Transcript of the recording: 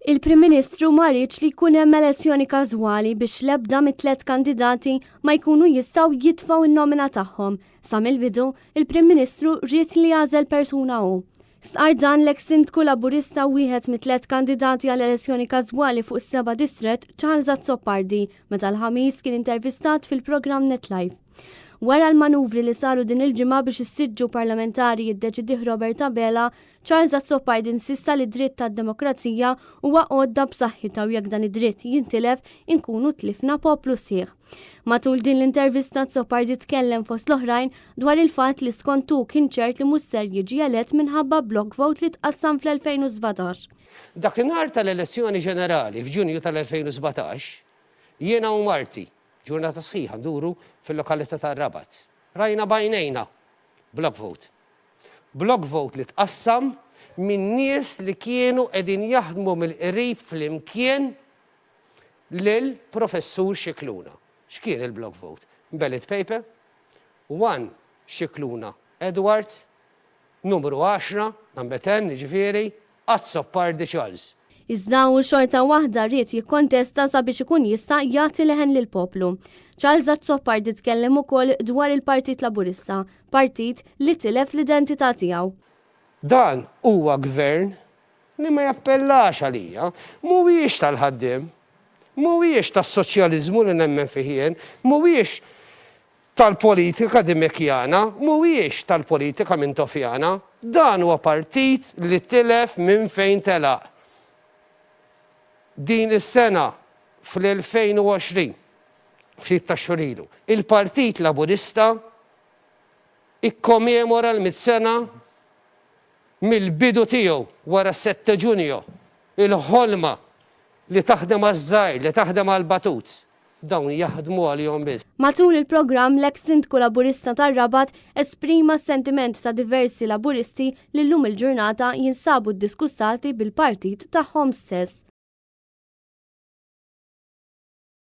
Il-Prim Ministru ma rridx li jkun hemm elezzjoni każwali biex l-ebda mit-tliet kandidati ma jkunu jistgħu jitfgħu in-nomina tagħhom. Sa mill-bidu, il-Prim Ministru rrid li jagħżel persuna hu. Stqar dan l-eks sindku laburista wieħed mit-tliet kandidati għal elezzjoni każwali fuq is-7 distrett Jagħżel meta l-ħamis kien intervistat fil-programm NetLive. Wara l-manuvri li saru din il-ġimgħa biex is-siġġu parlamentari jiddeċidih Robert Abela, Jagħżel insista li dritt tad-demokrazija huwa għodda b'saħħitha u jekk dan id-dritt jintilef inkunu tlifna poplu sieħ. Matul din l-intervista Zoppardi tkellem fost l-oħrajn dwar il-fatt li skontu kien ċert li mhux ser jiġi elett minħabba block vote li tqassam fl-2017. Dakinhar tal-elezzjoni ġenerali f'Ġunju tal-2017 jiena u Marti ġurnata sħiħa nduru fil-lokalità tar-Rabat. Rajna bajnejna block vote. Block vote li tqassam minn nies li kienu qegħdin jaħdmu mill-qrib flimkien lil Professur Xikluna. X'kien il-block vote? Ballot paper, 1 Xikluna Edward, numru 10, number 10, ġifieri, Zoppardi Charles. Iżda hu xorta waħda rrid jikkontesta sabiex ikun jista' jagħti leħen lill-poplu. Zoppardi tkellem ukoll dwar il-Partit Laburista, partit li tilef l-identità tiegħu. Dan huwa gvern li ma jappellax għalija, mhuwiex tal-ħaddiem, mhuwiex tas-soċjaliżmu li nemmen fih jien, mhuwiex tal-politika dimekjana, mhuwiex tal-politika mintofjana, dan huwa partit li tilef minn fejn telaq. Din is-sena fl-2020, ftit ta' xurilu, il-Partit Laburista ikkommemora l-100 sena mill-bidu tiegħu wara 7 Ġunju, il-ħolma li taħdem għaż-żgħir, li taħdem għall-batut. Dawn jaħdmu għalihom biss. Matul il-programm l-eks sindku laburista tar-Rabat esprima s-sentiment ta' diversi laburisti li llum il-ġurnata jinsabu ddiskustati bil-partit tagħhom stess.